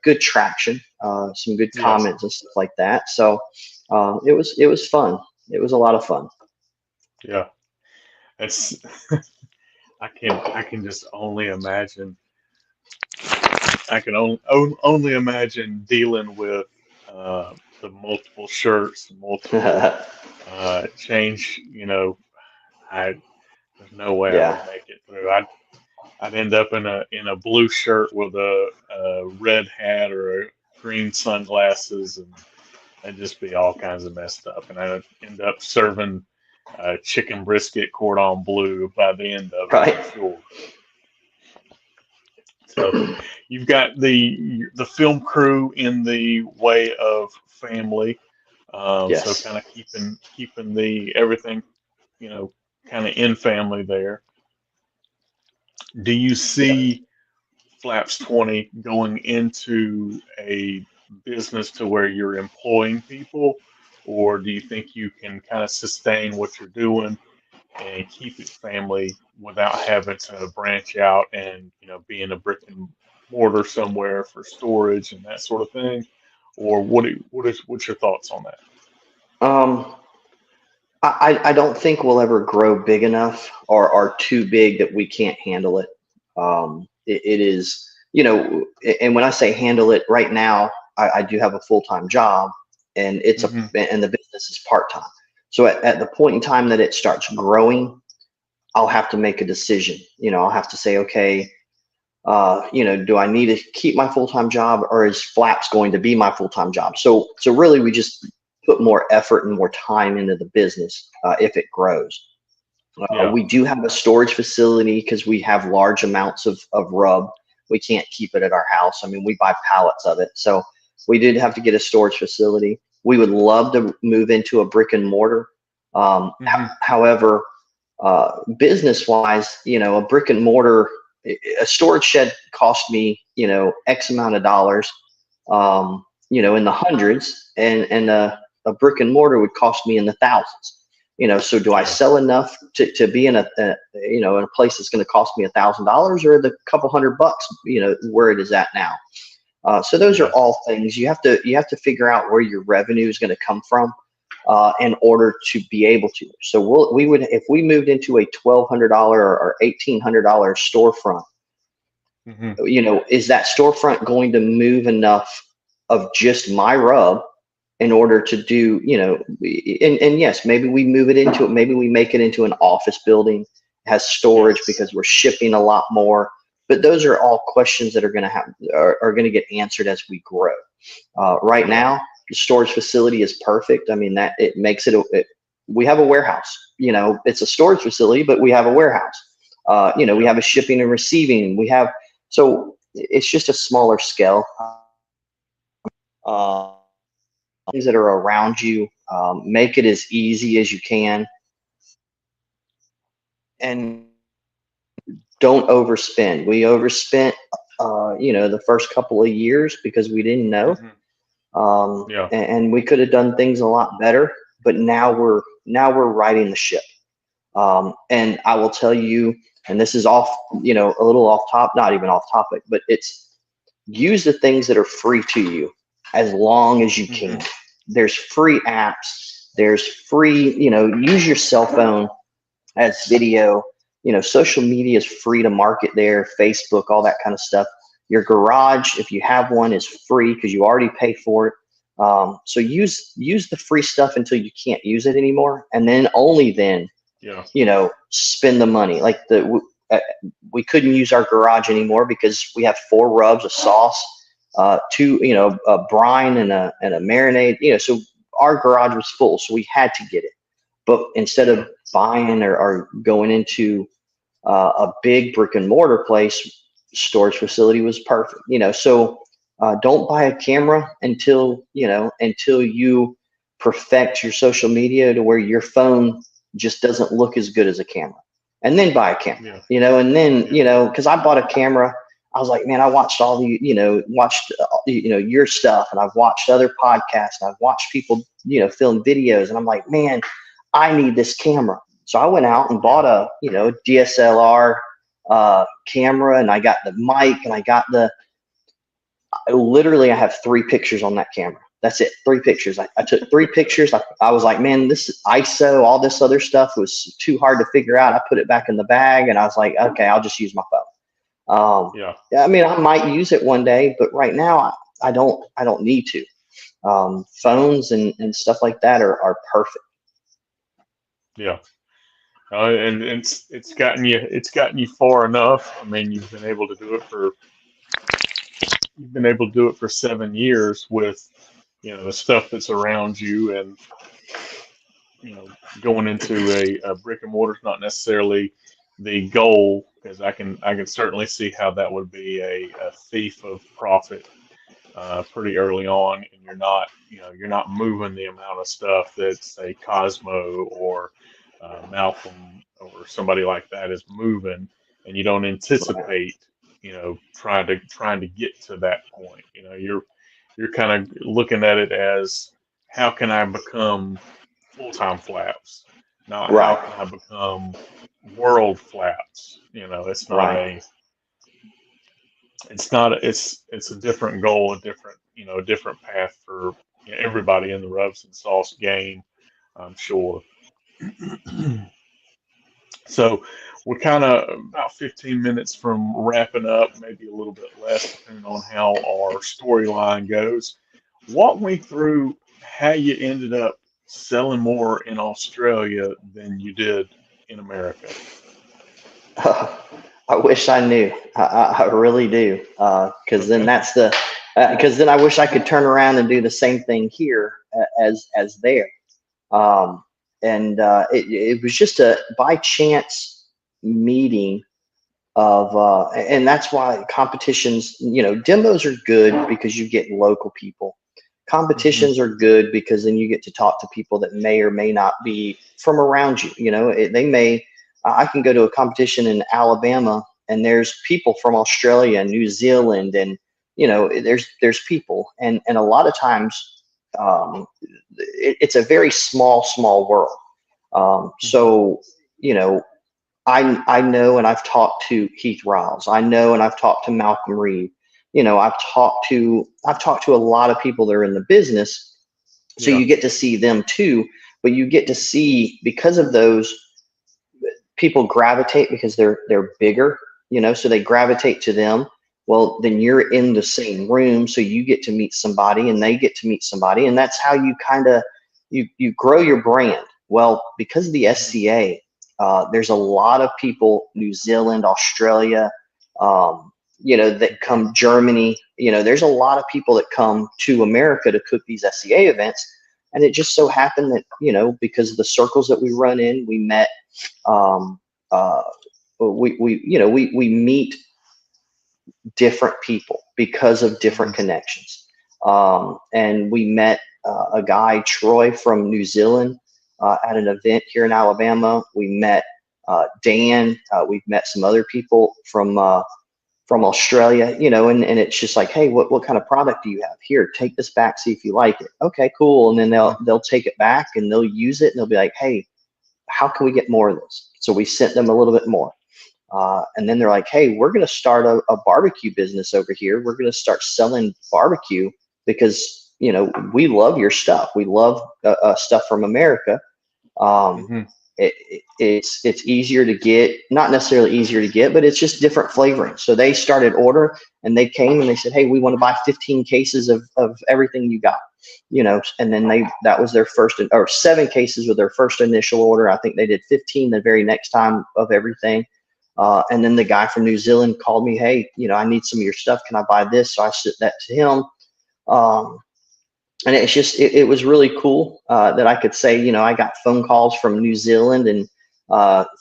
good traction, some good Yeah, comments and stuff like that. So it was fun. It was a lot of fun. yeah. It's I can just only imagine. I can only imagine dealing with the multiple shirts, multiple change. I there's no way I would Yeah. make it through. I'd end up in a blue shirt with a red hat or a green sunglasses, and it'd just be all kinds of messed up. And I'd end up serving chicken brisket cordon bleu by the end of it Right. for sure. So you've got the film crew in the way of family. So Yes. kind of keeping the everything, you know, kind of in family there. Do you see Flaps 20 going into a business to where you're employing people, or do you think you can kind of sustain what you're doing and keep it family without having to branch out and be in a brick and mortar somewhere for storage and that sort of thing? Or what's your thoughts on that? Um, I don't think we'll ever grow big enough or are too big that we can't handle it. It is, and when I say handle it right now, I do have a full-time job, and Hmm. and the business is part-time. So at the point in time that it starts growing, I'll have to make a decision. I'll have to say, okay, do I need to keep my full-time job, or is Flaps going to be my full-time job? So really, we just put more effort and more time into the business if it grows. Yeah, We do have a storage facility because we have large amounts of rub. We can't keep it at our house. I mean, we buy pallets of it. So we did have to get a storage facility. We would love to move into a brick and mortar. hmm, However, business wise, a brick and mortar, a storage shed cost me, X amount of dollars, in the hundreds, and a brick and mortar would cost me in the thousands. So do I yeah, sell enough to be in in a place that's going to cost me $1,000, or the couple $100, where it is at now? So those are yeah, all things you have to figure out where your revenue is going to come from in order to be able to. So we would, if we moved into a $1,200 or $1,800 storefront, hmm, is that storefront going to move enough of just my rub in order to do, and yes, maybe we move it into it, maybe we make it into an office building, has storage yes, because we're shipping a lot more. But those are all questions that are going to get answered as we grow. Right yeah, now, the storage facility is perfect. I mean, that it makes we have a warehouse. It's a storage facility, but we have a warehouse. We yeah, have a shipping and receiving. So it's just a smaller scale. Uh, Things that are around you, make it as easy as you can, and don't overspend. We overspent, the first couple of years because we didn't know. hmm, um, yeah, and we could have done things a lot better. But now we're riding the ship. And I will tell you, and this is off, a little off top, not even off topic, but it's use the things that are free to you as long as you hmm, can. There's free apps. There's free, use your cell phone as video. Social media is free to market there, Facebook, all that kind of stuff. Your garage, if you have one, is free because you already pay for it. So use the free stuff until you can't use it anymore, and then only then, yeah, spend the money. Like we couldn't use our garage anymore because we have 4 rubs, a sauce, two, a brine and a marinade. So our garage was full, so we had to get it. But instead yeah, of buying or going into a big brick and mortar place, storage facility was perfect. So don't buy a camera until you perfect your social media to where your phone just doesn't look as good as a camera, and then buy a camera. yeah, And then yeah, because I bought a camera. I was like, man, I watched all the, watched, your stuff, and I've watched other podcasts, and I've watched people, film videos, and I'm like, man, I need this camera. So I went out and Yeah. bought a, DSLR camera, and I got the mic, and literally I have 3 pictures on that camera. That's it. 3 pictures. I took 3 pictures. I was like, man, this is ISO, all this other stuff was too hard to figure out. I put it back in the bag, and I was like, okay, I'll just use my phone. Yeah. Yeah, I mean, I might use it one day, but right now I don't need to. Yeah. Phones and stuff like that are perfect. Yeah. And it's gotten you far enough. I mean, you've been able to do it for 7 years with the stuff that's around you, and going into a brick and mortar is not necessarily the goal, because I can certainly see how that would be a thief of profit pretty early on, and you're not moving the amount of stuff that, say, Cosmo or Malcolm or somebody like that is moving, and you don't anticipate trying to get to that point. You're kind of looking at it as, how can I become full-time flaps, not how Right, can I become world flaps. right. It's a different goal, a different path for everybody in the rubs and sauce game, I'm sure. So we're kind of about 15 minutes from wrapping up, maybe a little bit less, depending on how our storyline goes. Walk me through how you ended up selling more in Australia than you did in America. I wish I knew. I really do. Because then Okay. that's the. Because then I wish I could turn around and do the same thing here as there. Um, and it was just a by chance meeting of, and that's why competitions. Demos are good because you get local people. Hmm. Competitions are good because then you get to talk to people that may or may not be from around you. They may. I can go to a competition in Alabama, and there's people from Australia and New Zealand, and there's people, and a lot of times, it's a very small world. Hmm. So you know I know, and I've talked to Heath Riles. I know, and I've talked to Malcolm Reed. I've talked to a lot of people that are in the business. So Yeah. you get to see them too, but you get to see, because of those, people gravitate because they're bigger. So they gravitate to them. Well, then you're in the same room, so you get to meet somebody, and they get to meet somebody, and that's how you kind of you grow your brand. Well, because of the Hmm. SCA, there's a lot of people, New Zealand, Australia, that Okay. come, Germany. There's a lot of people that come to America to cook these SCA events, and it just so happened that, because of the circles that we run in, we met. um, uh, we meet different people because of Hmm. different connections. And we met a guy, Troy, from New Zealand, at an event here in Alabama. We met Dan. We've met some other people from Australia, and it's just like, hey, what kind of product do you have? Here, take this back, see if you like it. Okay, cool. And then they'll Hmm. they'll take it back and they'll use it, and they'll be like, hey, how can we get more of this? So we sent them a little bit more. And then they're like, hey, we're going to start a barbecue business over here. We're going to start selling barbecue because, we love your stuff. We love stuff from America. Um, Hmm. it's easier to get, not necessarily easier to get, but it's just different flavoring. So they started order, and they came and they said, hey, we want to buy 15 cases of everything you got, and then that was their first, or 7 cases with their first initial order. I think they did 15 the very next time of everything. And then the guy from New Zealand called me, hey, I need some of your stuff. Can I buy this? So I sent that to him. Um, and it's just, it was really cool that I could say, I got phone calls from New Zealand and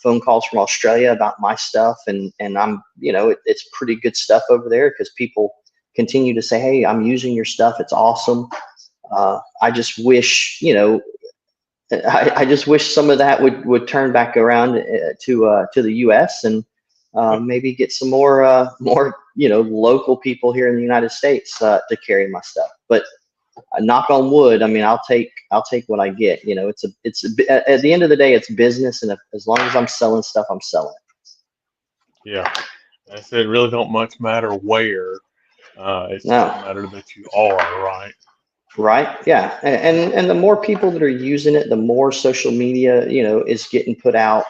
phone calls from Australia about my stuff. And I'm, it's pretty good stuff over there because people continue to say, hey, I'm using your stuff. It's awesome. I just wish, I just wish some of that would turn back around to the U.S. and maybe get some more local people here in the United States to carry my stuff. But knock on wood. I mean, I'll take what I get. You know, at the end of the day, it's business, and as long as I'm selling stuff, I'm selling Yeah. I said, it really don't much matter where. it. It's just a No. matter that you are, right? Right. Yeah. And the more people that are using it, the more social media, is getting put out.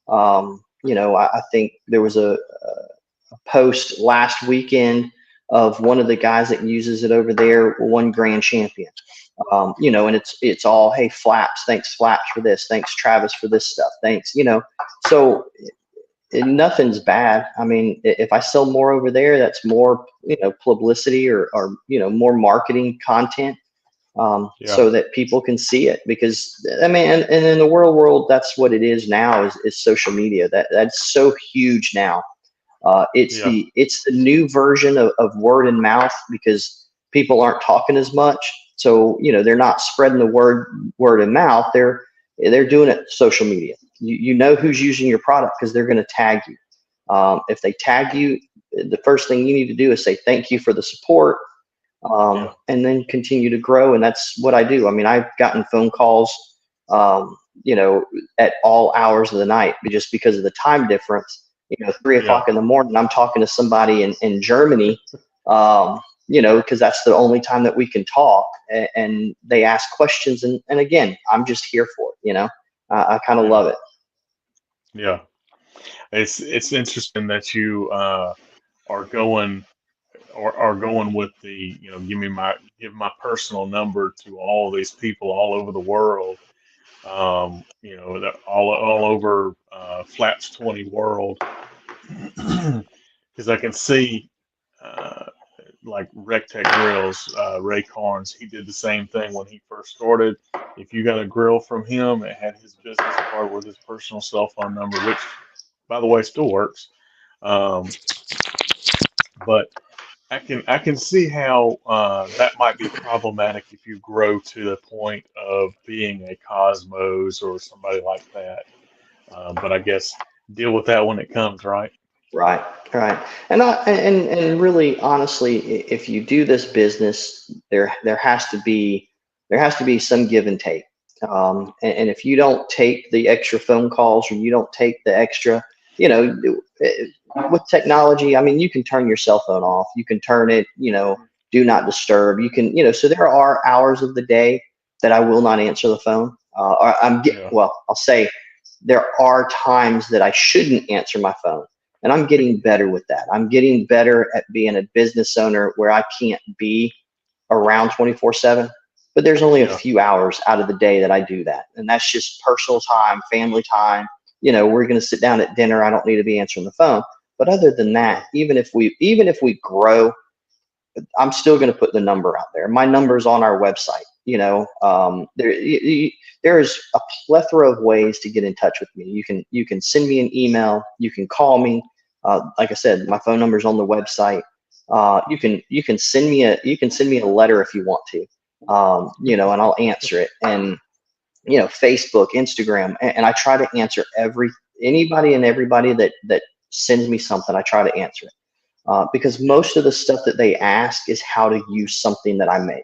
I think there was a post last weekend of one of the guys that uses it over there, one grand champion. And it's all, hey, Flaps, thanks Flaps for this, thanks Travis for this stuff, thanks, so nothing's bad. I mean, if I sell more over there, that's more, publicity or more marketing content, Yeah. so that people can see it. Because I mean, and in the world, that's what it is now, is social media. That's so huge now. It's Yeah. the new version of word and mouth, because people aren't talking as much. So they're not spreading the word of mouth. They're doing it social media. You know who's using your product because they're going to tag you. If they tag you, the first thing you need to do is say thank you for the support, Yeah. and then continue to grow. And that's what I do. I mean, I've gotten phone calls, um, at all hours of the night, just because of the time difference. 3 o'clock Yeah. in the morning, I'm talking to somebody in Germany, because that's the only time that we can talk. And they ask questions. And again, I'm just here for it. I kind of Yeah. love it. Yeah. It's interesting that you are going or are going with the, give my personal number to all these people all over the world. All over Flaps 20 world, because I can see uh, like Rectech Grills, Ray Carnes, he did the same thing when he first started. If you got a grill from him, it had his business card with his personal cell phone number, which, by the way, still works. Um, but I can see how that might be problematic if you grow to the point of being a Cosmos or somebody like that. But I guess deal with that when it comes, right? Right, right. And really, honestly, if you do this business, there has to be some give and take. And if you don't take the extra phone calls, or you don't take the extra, you know, with technology, I mean, you can turn your cell phone off. You can turn it, do not disturb. You can, so there are hours of the day that I will not answer the phone. Yeah, well, I'll say there are times that I shouldn't answer my phone. And I'm getting better with that. I'm getting better at being a business owner where I can't be around 24/7. But there's only a yeah, few hours out of the day that I do that. And that's just personal time, family time. We're going to sit down at dinner. I don't need to be answering the phone. But other than yeah, that, even if we grow, I'm still going to put the number out there. My number's on our website. There's a plethora of ways to get in touch with me. You can send me an email. You can call me. Like I said, my phone number's on the website. You can send me a letter if you want to, and I'll answer it. And Facebook, Instagram, and I try to answer anybody and everybody that sends me something. I try to answer it, because yeah, most of the stuff that they ask is how to use something that I make.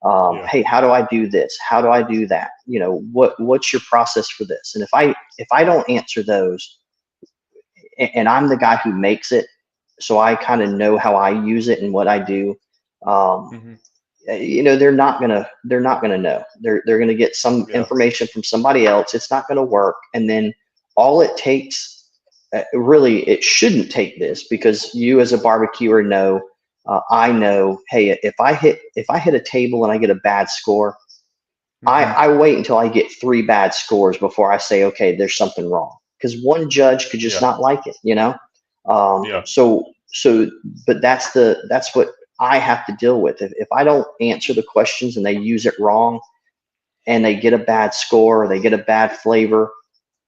yeah, Hey, how do I do this? How do I do that? What's your process for this? And if I don't answer those, and I'm the guy who makes it, so I kind of know how I use it and what I do. Um, hmm, they're not gonna know. They're gonna get some yeah, information from somebody else. It's not gonna work. And then all it takes, really, it shouldn't take this, because you as a barbecuer know, I know, hey, if I hit a table and I get a bad score, I, hmm, I wait until I get 3 bad scores before I say, okay, there's something wrong. Because one judge could just yeah, not like it. Um, yeah, so, so, but that's what I have to deal with. If I don't answer the questions and they use it wrong, and they get a bad score, or they get a bad flavor,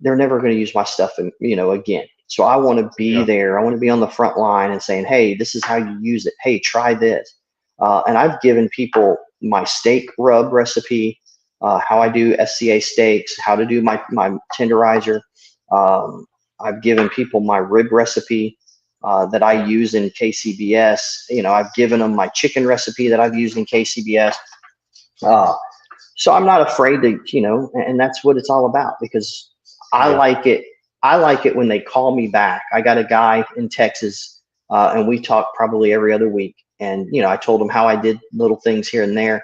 they're never going to use my stuff, again. So I want to be yeah, there. I want to be on the front line and saying, hey, this is how you use it. Hey, try this. And I've given people my steak rub recipe, how I do SCA steaks, how to do my tenderizer. Um, I've given people my rib recipe, that I yeah, use in KCBS. I've given them my chicken recipe that I've used in KCBS. Uh, so I'm not afraid to, and that's what it's all about because I Yeah. like it. I like it when they call me back. I got a guy in Texas, and we talk probably every other week. And I told him how I did little things here and there,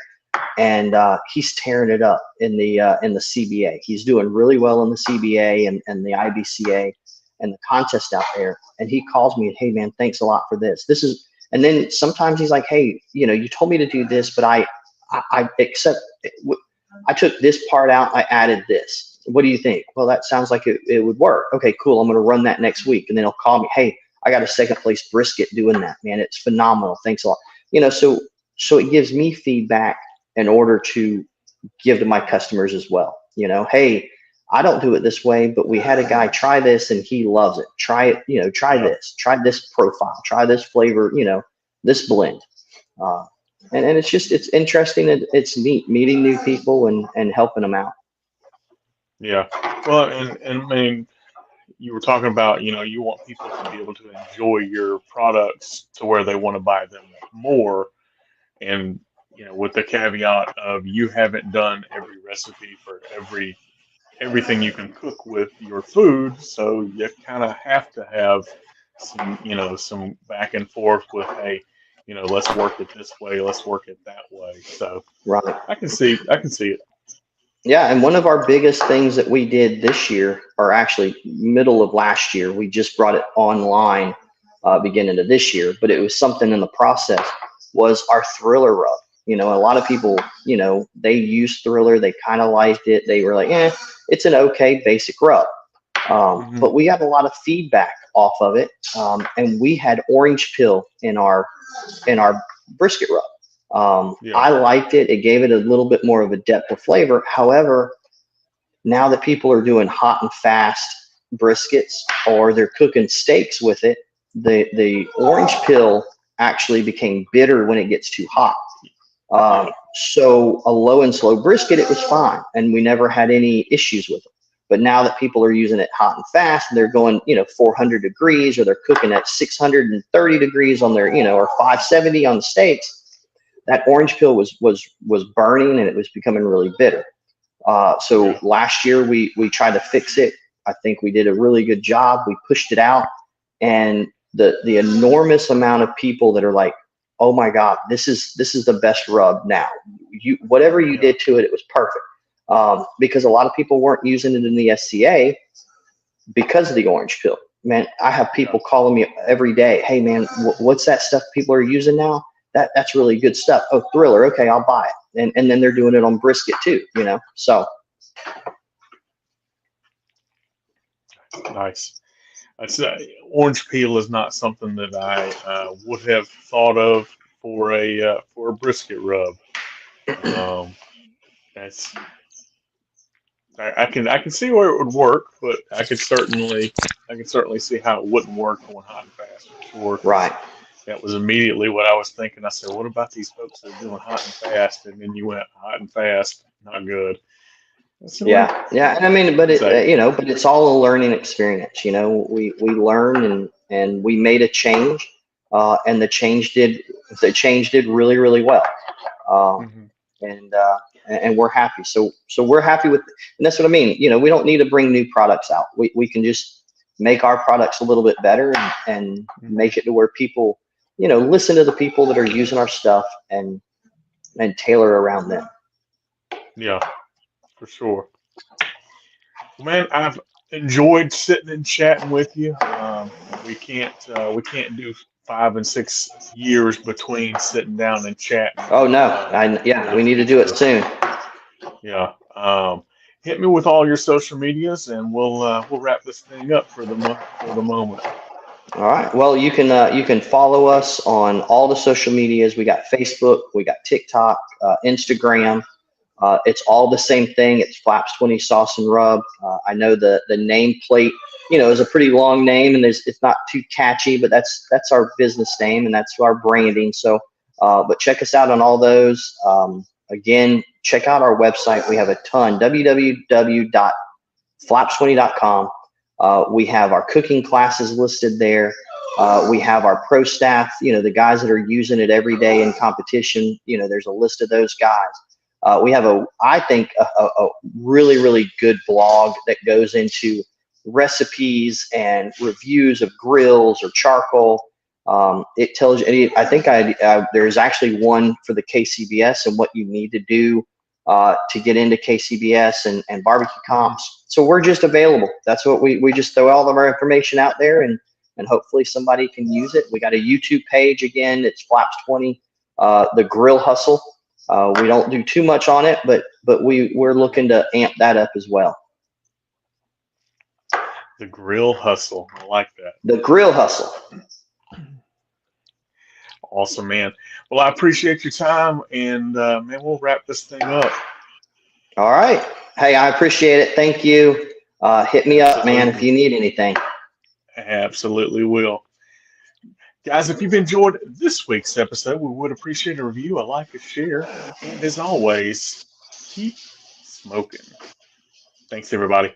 and he's tearing it up in the CBA. He's doing really well in the CBA and the IBCA and the contest out there. And he calls me and, hey man, thanks a lot for this. This is, and then sometimes he's like, hey, you told me to do this, but I accept. I took this part out. I added this. What do you think? Well, that sounds like it would work. Okay, cool. I'm going to run that next week, and then he'll call me. Hey, I got a second place brisket doing that, man. It's phenomenal. Thanks a lot. So it gives me feedback in order to give to my customers as well. Hey, I don't do it this way, but we had a guy try this and he loves it. Try it, try Yeah. this, try this profile, try this flavor, this blend. Uh, and it's interesting and it's neat meeting new people and helping them out. Yeah. Well, and I mean, you were talking about, you want people to be able to enjoy your products to where they want to buy them more. And, with the caveat of you haven't done every recipe for everything you can cook with your food, so you kind of have to have some back and forth with, hey, let's work it this way, let's work it that way. So Right. I can see it. Yeah, and one of our biggest things that we did this year, or actually middle of last year, we just brought it online beginning of this year, but it was something in the process, was our Thriller rub. A lot of people, they use Thriller, they kind of liked it. They were like, it's an okay basic rub. Hmm. But we got a lot of feedback off of it, and we had orange peel in our brisket rub. Yeah. I liked it. It gave it a little bit more of a depth of flavor. However, now that people are doing hot and fast briskets or they're cooking steaks with it, the orange peel actually became bitter when it gets too hot. Yeah. So a low and slow brisket, it was fine, and we never had any issues with it. But now that people are using it hot and fast, and they're going, 400 degrees, or they're cooking at 630 degrees on their, or 570 on the steaks, that orange peel was burning and it was becoming really bitter. So Yeah. last year we tried to fix it. I think we did a really good job. We pushed it out, and the enormous amount of people that are like, "Oh my God, this is the best rub now." Whatever you Yeah. did to it, it was perfect. Because a lot of people weren't using it in the SCA because of the orange peel. Man, I have Yeah. people calling me every day. Hey man, what's that stuff people are using now? That's really good stuff. Oh, Thriller. Okay, I'll buy it. And then they're doing it on brisket too. So Nice. That's orange peel is not something that I would have thought of for a brisket rub. Um, that's I can see where it would work, but I could certainly see how it wouldn't work on hot and fast for sure. Because right. that was immediately what I was thinking. I said, what about these folks that are doing hot and fast? And then you went hot and fast, not good. I said, well, Yeah. Yeah. And I mean, but it's it, like, but it's all a learning experience. We learn and we made a change, and the change did really, really well. Um, mhm, and we're happy. So we're happy with, and that's what I mean. We don't need to bring new products out. We can just make our products a little bit better and mhm. make it to where people, listen to the people that are using our stuff and tailor around them. Yeah, for sure. Well, man, I've enjoyed sitting and chatting with you. We can't do 5 and 6 years between sitting down and chatting. Oh no, yeah, For the we need to do it future. soon. Yeah. Hit me with all your social medias, and we'll wrap this thing up for the moment. All right. Well, you can follow us on all the social medias. We got Facebook, we got TikTok, Instagram. It's all the same thing. It's Flaps 20 Sauce and Rub. I know the nameplate, is a pretty long name, and it's not too catchy, but that's our business name and that's our branding. So, but check us out on all those. Again, check out our website. We have a ton. www.flaps20.com. We have our cooking classes listed there. We have our pro staff, the guys that are using it every day in competition. There's a list of those guys. We have I think, a really, really good blog that goes into recipes and reviews of grills or charcoal. It tells you, I think there's actually one for the KCBS and what you need to do to get into KCBS and barbecue comps. So we're just available. That's what we just throw all of our information out there, and hopefully somebody can use it. We got a YouTube page again. It's Flaps 20, the Grill Hustle. We don't do too much on it, but we're looking to amp that up as well. The Grill Hustle. I like that. The Grill Hustle. Awesome, man. Well, I appreciate your time, and man, we'll wrap this thing up. All right. Hey, I appreciate it. Thank you. Hit me up, man, if Absolutely. you need anything. Absolutely will. Guys, if you've enjoyed this week's episode, we would appreciate a review, a like, a share, and as always, keep smoking. Thanks, everybody.